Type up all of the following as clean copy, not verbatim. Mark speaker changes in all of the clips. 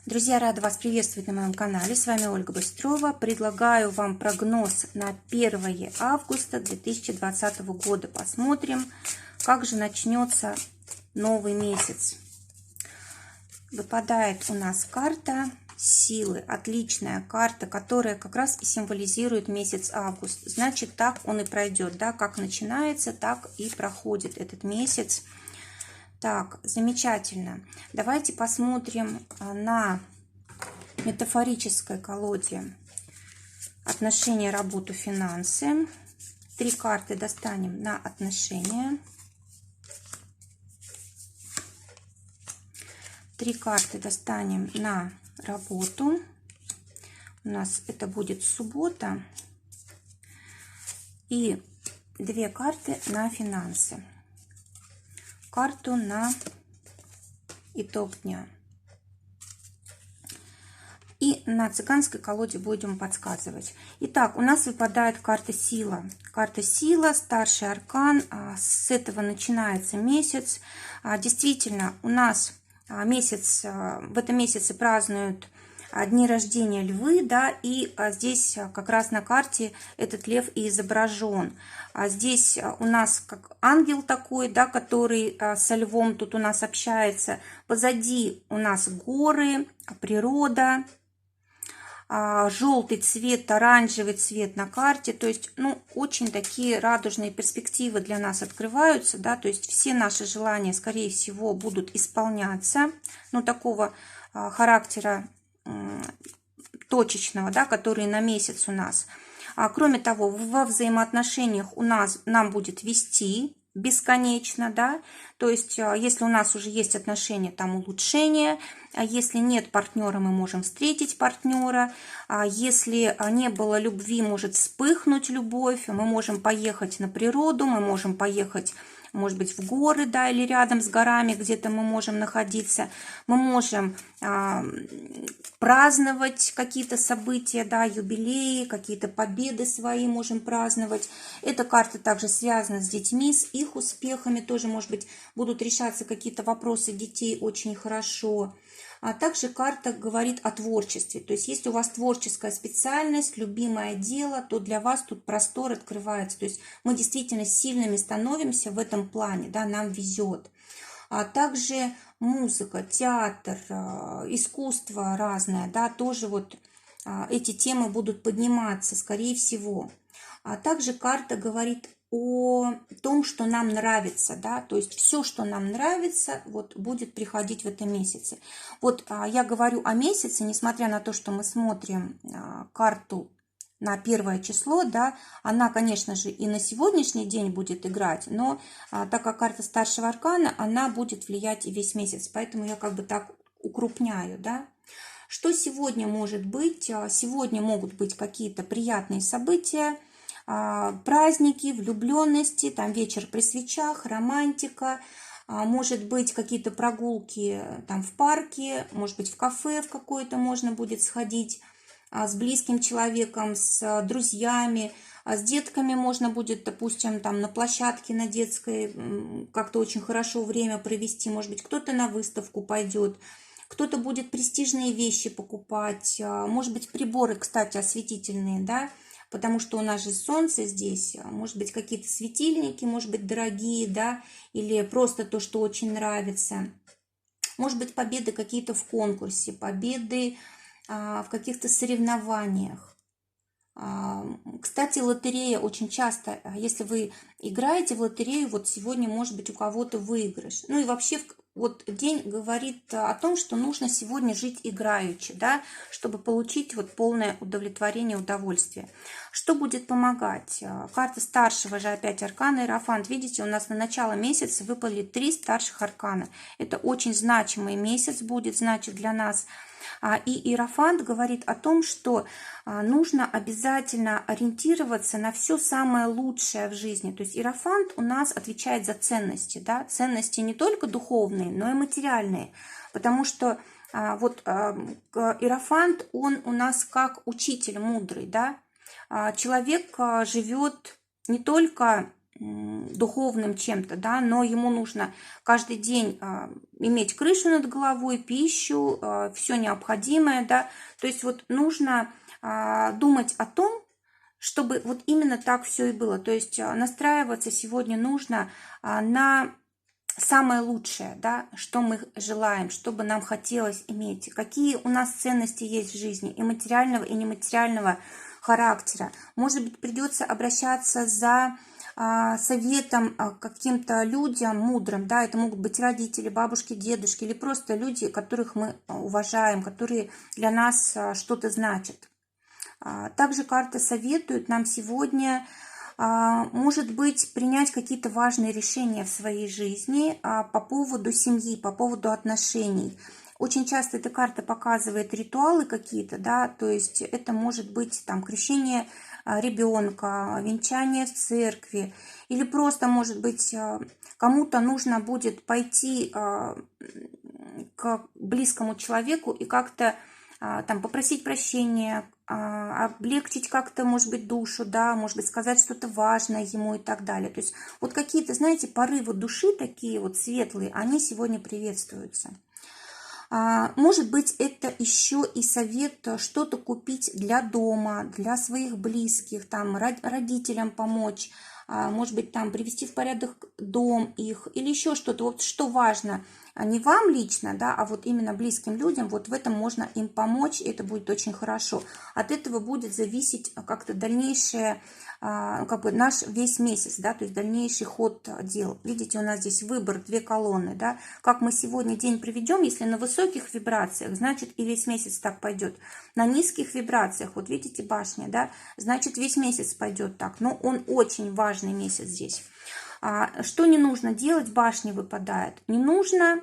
Speaker 1: Друзья, рада вас приветствовать на моем канале. С вами Ольга Быстрова. Предлагаю вам прогноз на 1 августа 2020 года. Посмотрим, как же начнется новый месяц. Выпадает у нас карта силы. Отличная карта, которая как раз и символизирует месяц август. Значит, так он и пройдет. Да? Как начинается, так и проходит этот месяц. Так, замечательно. Давайте посмотрим на метафорической колоде отношения, работу, финансы. 3 карты достанем на отношения. 3 карты достанем на работу. У нас это будет суббота. И 2 карты на финансы. Карту на итог дня. И на цыганской колоде будем подсказывать. Итак, у нас выпадает карта сила. Карта сила, старший аркан. С этого начинается месяц. Действительно, у нас в этом месяце празднуют дни рождения львы, да, и здесь как раз на карте этот лев и изображен. Здесь у нас как ангел такой, да, который со львом тут у нас общается. Позади у нас горы, природа, желтый цвет, оранжевый цвет на карте. То есть, очень такие радужные перспективы для нас открываются, да, то есть все наши желания, скорее всего, будут исполняться, такого характера точечного, да, который на месяц у нас. Кроме того, во взаимоотношениях нам будет вести бесконечно, да, то есть если у нас уже есть отношения, там улучшение, если нет партнера, мы можем встретить партнера, если не было любви, может вспыхнуть любовь, мы можем поехать на природу, мы можем поехать, может быть, в горы, да, или рядом с горами где-то мы можем находиться, мы можем праздновать какие-то события, да, юбилеи, какие-то победы свои можем праздновать. Эта карта также связана с детьми, с их успехами, тоже, может быть, будут решаться какие-то вопросы детей очень хорошо. А также карта говорит о творчестве. То есть, если у вас творческая специальность, любимое дело, то для вас тут простор открывается. То есть, мы действительно сильными становимся в этом плане, да, нам везет. А также музыка, театр, искусство разное, да, тоже вот эти темы будут подниматься, скорее всего. А также карта говорит о том, что нам нравится, да, то есть все, что нам нравится, вот будет приходить в этом месяце. Вот я говорю о месяце, несмотря на то, что мы смотрим карту на 1 число, да, она, конечно же, и на сегодняшний день будет играть, но так как карта старшего аркана, она будет влиять и весь месяц, поэтому я как бы так укрупняю, да. Что сегодня может быть? Сегодня могут быть какие-то приятные события, праздники, влюбленности, там вечер при свечах, романтика, может быть какие-то прогулки там в парке, может быть в кафе в какое-то можно будет сходить с близким человеком, с друзьями, с детками можно будет, допустим, там на площадке на детской как-то очень хорошо время провести, может быть кто-то на выставку пойдет, кто-то будет престижные вещи покупать, может быть приборы, кстати, осветительные, да, потому что у нас же солнце здесь, может быть, какие-то светильники, может быть, дорогие, да, или просто то, что очень нравится. Может быть, победы какие-то в конкурсе, победы в каких-то соревнованиях. Кстати, лотерея очень часто, если вы играете в лотерею, вот сегодня может быть у кого-то выигрыш. И вообще вот день говорит о том, что нужно сегодня жить играючи, да, чтобы получить вот полное удовлетворение, удовольствие. Что будет помогать? Карта старшего же опять аркана Иерофант. Видите, у нас на начало месяца выпали 3 старших аркана. Это очень значимый месяц будет, значит, для нас. И Иерофант говорит о том, что нужно обязательно ориентироваться на все самое лучшее в жизни. То есть Иерофант у нас отвечает за ценности, да? Ценности не только духовные, но и материальные. Потому что вот Иерофант, он у нас как учитель мудрый, да? Человек живет не только духовным чем-то, да, но ему нужно каждый день иметь крышу над головой, пищу, все необходимое, да, то есть вот нужно думать о том, чтобы вот именно так все и было, то есть настраиваться сегодня нужно на самое лучшее, да, что мы желаем, что бы нам хотелось иметь, какие у нас ценности есть в жизни, и материального, и нематериального характера. Может быть, придется обращаться за советом каким-то людям мудрым, да, это могут быть родители, бабушки, дедушки, или просто люди, которых мы уважаем, которые для нас что-то значат. Также карта советует нам сегодня, может быть, принять какие-то важные решения в своей жизни по поводу семьи, по поводу отношений. Очень часто эта карта показывает ритуалы какие-то, да, то есть это может быть там крещение ребенка, венчание в церкви, или просто, может быть, кому-то нужно будет пойти к близкому человеку и как-то там попросить прощения, облегчить как-то, может быть, душу, да, может быть, сказать что-то важное ему и так далее. То есть вот какие-то, знаете, порывы души такие вот светлые, они сегодня приветствуются. Может быть, это еще и совет что-то купить для дома, для своих близких, там, родителям помочь, может быть, там, привести в порядок дом их или еще что-то. Вот что важно, не вам лично, да, а вот именно близким людям, вот в этом можно им помочь, и это будет очень хорошо. От этого будет зависеть как-то дальнейшее, как бы наш весь месяц, да, то есть дальнейший ход дел. Видите, у нас здесь выбор, 2 колонны, да, как мы сегодня день проведем, если на высоких вибрациях, значит и весь месяц так пойдет. На низких вибрациях, вот видите, башня, да, значит весь месяц пойдет так, но он очень важный месяц здесь. Что не нужно делать, башня выпадает, не нужно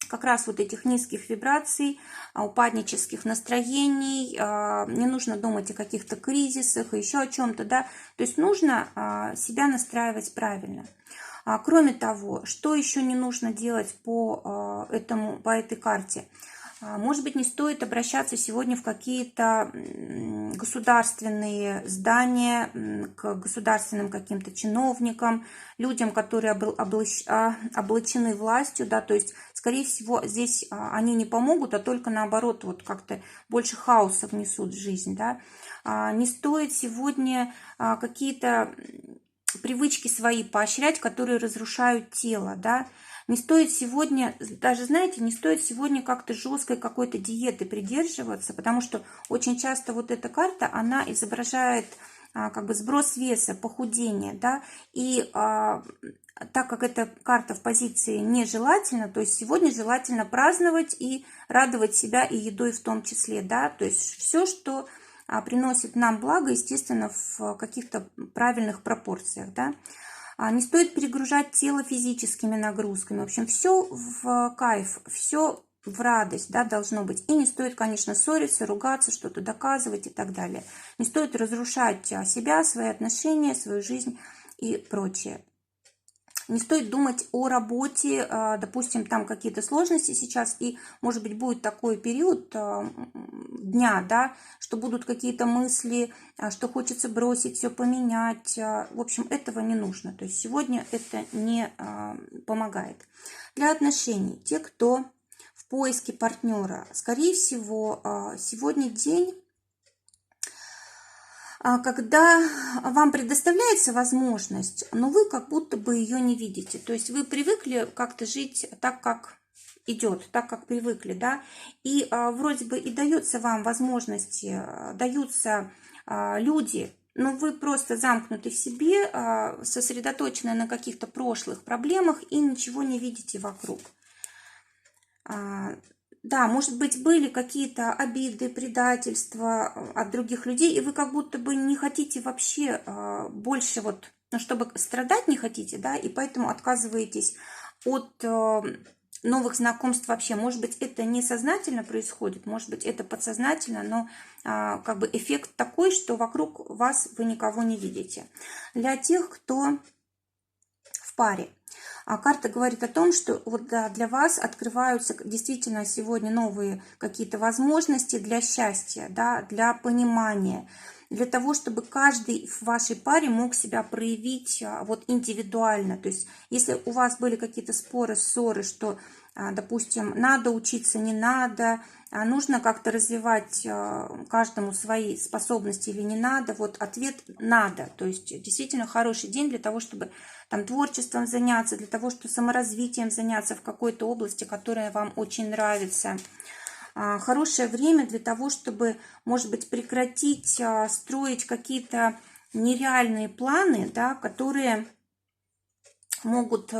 Speaker 1: как раз вот этих низких вибраций, упаднических настроений, не нужно думать о каких-то кризисах и еще о чем-то, да, то есть нужно себя настраивать правильно. Кроме того, что еще не нужно делать по этой карте? Может быть, не стоит обращаться сегодня в какие-то государственные здания, к государственным каким-то чиновникам, людям, которые облачены властью, да, то есть, скорее всего, здесь они не помогут, а только наоборот, вот как-то больше хаоса внесут в жизнь, да. Не стоит сегодня какие-то привычки свои поощрять, которые разрушают тело, да. Не стоит сегодня, даже, знаете, не стоит сегодня как-то жесткой какой-то диеты придерживаться, потому что очень часто вот эта карта, она изображает как бы сброс веса, похудение, да, и так как эта карта в позиции нежелательна, то есть сегодня желательно праздновать и радовать себя и едой в том числе, да, то есть все, что приносит нам благо, естественно, в каких-то правильных пропорциях, да. Не стоит перегружать тело физическими нагрузками. В общем, все в кайф, все в радость, да, должно быть. И не стоит, конечно, ссориться, ругаться, что-то доказывать и так далее. Не стоит разрушать себя, свои отношения, свою жизнь и прочее. Не стоит думать о работе, допустим, там какие-то сложности сейчас, и, может быть, будет такой период дня, да, что будут какие-то мысли, что хочется бросить, все поменять. В общем, этого не нужно. То есть сегодня это не помогает. Для отношений, те, кто в поиске партнера, скорее всего, сегодня день, когда вам предоставляется возможность, но вы как будто бы ее не видите. То есть вы привыкли как-то жить так, как идет, так, как привыкли, да, и вроде бы и дается вам возможности, даются люди, но вы просто замкнуты в себе, сосредоточены на каких-то прошлых проблемах и ничего не видите вокруг. Да, может быть, были какие-то обиды, предательства от других людей, и вы как будто бы не хотите вообще больше, вот, ну, чтобы страдать не хотите, да, и поэтому отказываетесь от новых знакомств вообще. Может быть, это несознательно происходит, может быть, это подсознательно, но как бы эффект такой, что вокруг вас вы никого не видите. Для тех, кто в паре. Карта говорит о том, что вот, да, для вас открываются действительно сегодня новые какие-то возможности для счастья, да, для понимания. для того, чтобы каждый в вашей паре мог себя проявить вот индивидуально. То есть если у вас были какие-то споры, ссоры, что, допустим, надо учиться, не надо, нужно как-то развивать каждому свои способности или не надо, вот ответ надо. То есть действительно хороший день для того, чтобы там творчеством заняться, для того, чтобы саморазвитием заняться в какой-то области, которая вам очень нравится. Хорошее время для того, чтобы, может быть, прекратить строить какие-то нереальные планы, да, которые могут,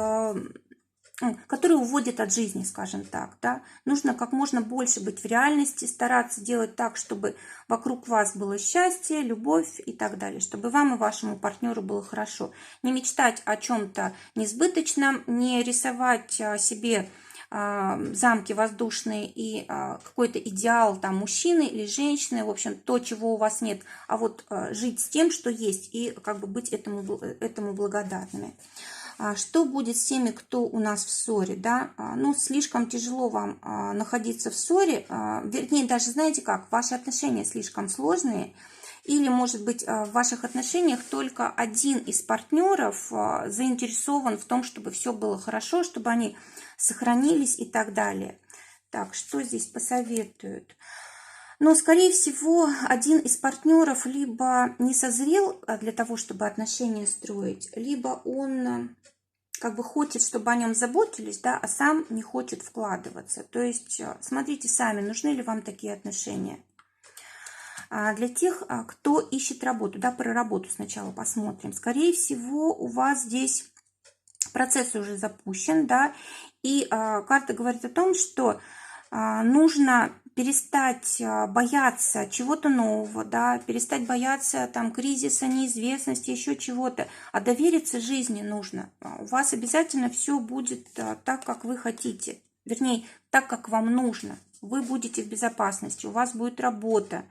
Speaker 1: которые уводят от жизни, скажем так. Да. Нужно как можно больше быть в реальности, стараться делать так, чтобы вокруг вас было счастье, любовь и так далее, чтобы вам и вашему партнеру было хорошо. Не мечтать о чем-то несбыточном, не рисовать себе замки воздушные и какой-то идеал там мужчины или женщины, в общем, то, чего у вас нет, а вот жить с тем, что есть, и как бы быть этому благодарными. Что будет с теми, кто у нас в ссоре, да? Ну, слишком тяжело вам находиться в ссоре, вернее, даже, знаете как, ваши отношения слишком сложные, или, может быть, в ваших отношениях только один из партнеров заинтересован в том, чтобы все было хорошо, чтобы они сохранились и так далее. Так, что здесь посоветуют? Но, скорее всего, один из партнеров либо не созрел для того, чтобы отношения строить, либо он как бы хочет, чтобы о нем заботились, да, а сам не хочет вкладываться. То есть смотрите сами, нужны ли вам такие отношения. Для тех, кто ищет работу, да, про работу сначала посмотрим. Скорее всего, у вас здесь процесс уже запущен, да, и карта говорит о том, что нужно перестать бояться чего-то нового, да, перестать бояться там кризиса, неизвестности, еще чего-то, а довериться жизни нужно. У вас обязательно все будет так, как вы хотите, вернее, так, как вам нужно. Вы будете в безопасности, у вас будет работа,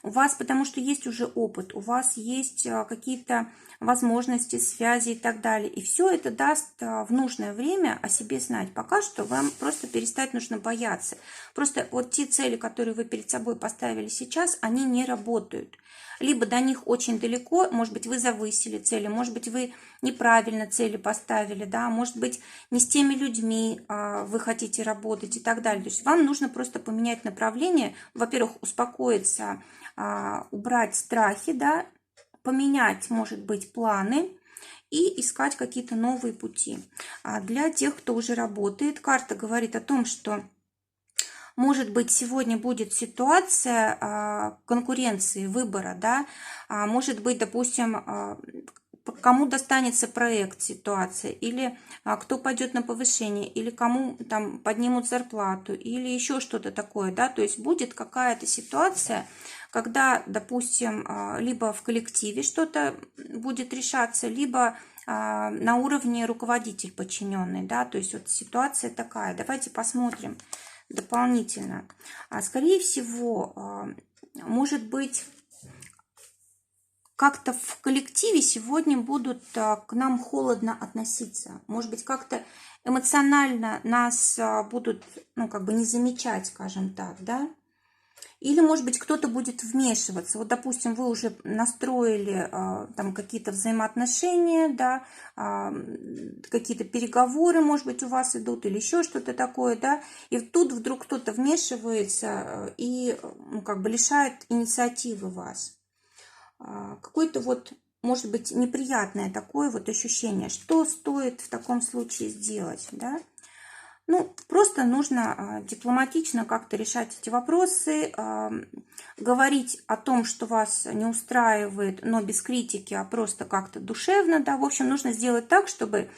Speaker 1: у вас, потому что есть уже опыт, у вас есть какие-то возможности, связи и так далее. И все это даст в нужное время о себе знать. Пока что вам просто перестать нужно бояться. Просто вот те цели, которые вы перед собой поставили сейчас, они не работают. Либо до них очень далеко, может быть, вы завысили цели, может быть, вы неправильно цели поставили, да, может быть, не с теми людьми вы хотите работать и так далее. То есть вам нужно просто поменять направление, во-первых, успокоиться, убрать страхи, да, поменять, может быть, планы и искать какие-то новые пути. Для тех, кто уже работает, карта говорит о том, что, может быть, сегодня будет ситуация конкуренции, выбора, да, может быть, допустим, кому достанется проект, ситуация, или кто пойдет на повышение, или кому там поднимут зарплату, или еще что-то такое, да, то есть будет какая-то ситуация, когда, допустим, либо в коллективе что-то будет решаться, либо на уровне руководитель подчиненный, да, то есть вот ситуация такая. Давайте посмотрим дополнительно. Скорее всего, может быть, как-то в коллективе сегодня будут к нам холодно относиться. Может быть, как-то эмоционально нас будут, ну, как бы не замечать, скажем так, да. Или, может быть, кто-то будет вмешиваться. Вот, допустим, вы уже настроили там какие-то взаимоотношения, да, какие-то переговоры, может быть, у вас идут, или еще что-то такое, да, и тут вдруг кто-то вмешивается и, ну, как бы лишает инициативы вас. Какое-то вот, может быть, неприятное такое вот ощущение. Что стоит в таком случае сделать, да? Ну, просто нужно дипломатично как-то решать эти вопросы, говорить о том, что вас не устраивает, но без критики, а просто как-то душевно, да. В общем, нужно сделать так, чтобы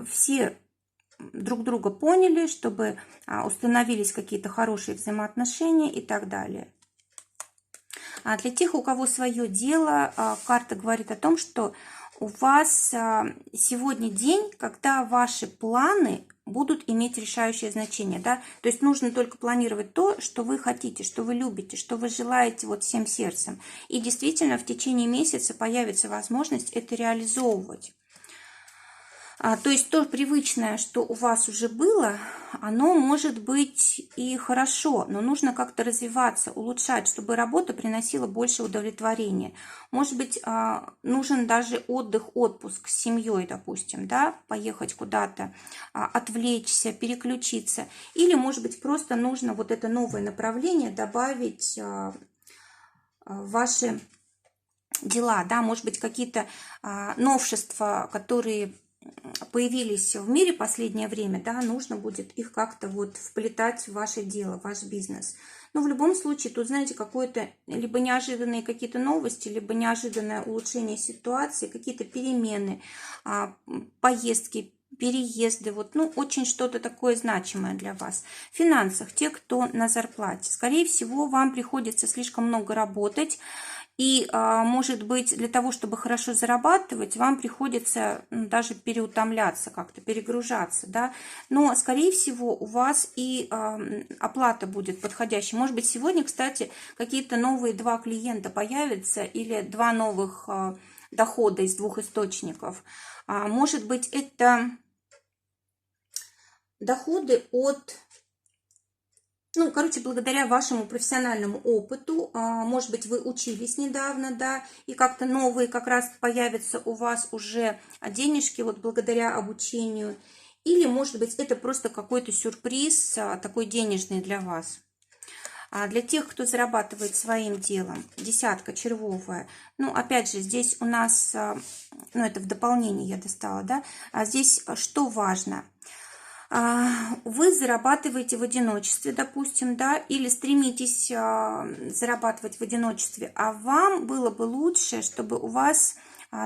Speaker 1: все друг друга поняли, чтобы установились какие-то хорошие взаимоотношения и так далее. А для тех, у кого свое дело, карта говорит о том, что у вас сегодня день, когда ваши планы будут иметь решающее значение, да, то есть нужно только планировать то, что вы хотите, что вы любите, что вы желаете вот всем сердцем, и действительно в течение месяца появится возможность это реализовывать. То есть то привычное, что у вас уже было, оно может быть и хорошо, но нужно как-то развиваться, улучшать, чтобы работа приносила больше удовлетворения. Может быть, нужен даже отдых, отпуск с семьей, допустим, да, поехать куда-то, отвлечься, переключиться. Или, может быть, просто нужно вот это новое направление добавить в ваши дела, да, может быть, какие-то новшества, которые появились в мире последнее время, да, нужно будет их как-то вот вплетать в ваше дело, в ваш бизнес. Но в любом случае, тут, знаете, какое-то либо неожиданные какие-то новости, либо неожиданное улучшение ситуации, какие-то перемены, поездки, переезды, вот, ну, очень что-то такое значимое для вас. В финансах, те, кто на зарплате, скорее всего, вам приходится слишком много работать, и, может быть, для того, чтобы хорошо зарабатывать, вам приходится даже переутомляться как-то, перегружаться, да. Но, скорее всего, у вас и оплата будет подходящей. Может быть, сегодня, кстати, какие-то новые 2 клиента появятся или 2 новых дохода из 2 источников. Может быть, это доходы от... Ну, короче, благодаря вашему профессиональному опыту, может быть, вы учились недавно, да, и как-то новые как раз появятся у вас уже денежки вот благодаря обучению. Или, может быть, это просто какой-то сюрприз такой денежный для вас. Для тех, кто зарабатывает своим делом, десятка червовая. Ну, опять же, здесь у нас, ну, это в дополнение я достала, да, здесь что важно? Вы зарабатываете в одиночестве, допустим, да, или стремитесь зарабатывать в одиночестве, а вам было бы лучше, чтобы у вас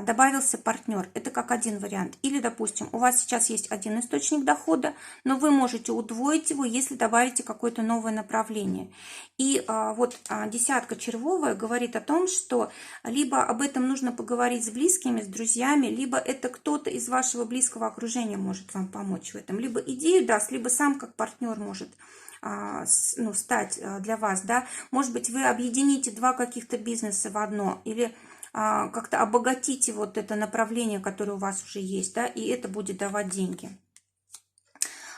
Speaker 1: добавился партнер. Это как один вариант. Или, допустим, у вас сейчас есть один источник дохода, но вы можете удвоить его, если добавите какое-то новое направление. И вот десятка червовая говорит о том, что либо об этом нужно поговорить с близкими, с друзьями, либо это кто-то из вашего близкого окружения может вам помочь в этом. Либо идею даст, либо сам как партнер может стать для вас, да. Может быть, вы объедините 2 каких-то бизнеса в одно, или как-то обогатите вот это направление, которое у вас уже есть, да, и это будет давать деньги.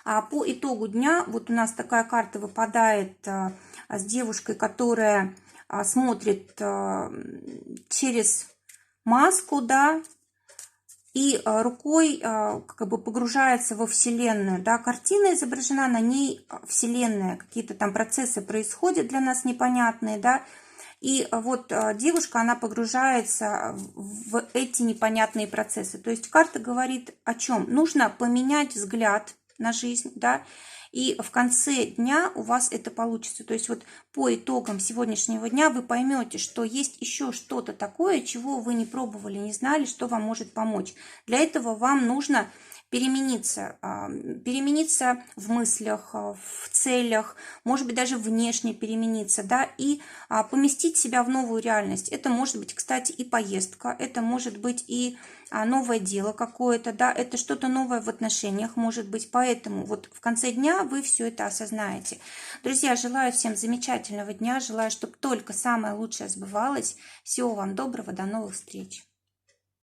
Speaker 1: По итогу дня вот у нас такая карта выпадает с девушкой, которая смотрит через маску, да, и рукой как бы погружается во Вселенную, да, картина изображена, на ней Вселенная, какие-то там процессы происходят для нас непонятные, да, и вот девушка, она погружается в эти непонятные процессы. То есть карта говорит о чем? Нужно поменять взгляд на жизнь, да, и в конце дня у вас это получится. То есть вот по итогам сегодняшнего дня вы поймете, что есть еще что-то такое, чего вы не пробовали, не знали, что вам может помочь. Для этого вам нужно перемениться в мыслях, в целях, может быть, даже внешне перемениться, да, и поместить себя в новую реальность. Это может быть, кстати, и поездка, это может быть и новое дело какое-то, да, это что-то новое в отношениях может быть, поэтому вот в конце дня вы все это осознаете. Друзья, желаю всем замечательного дня, желаю, чтобы только самое лучшее сбывалось. Всего вам доброго, до новых встреч!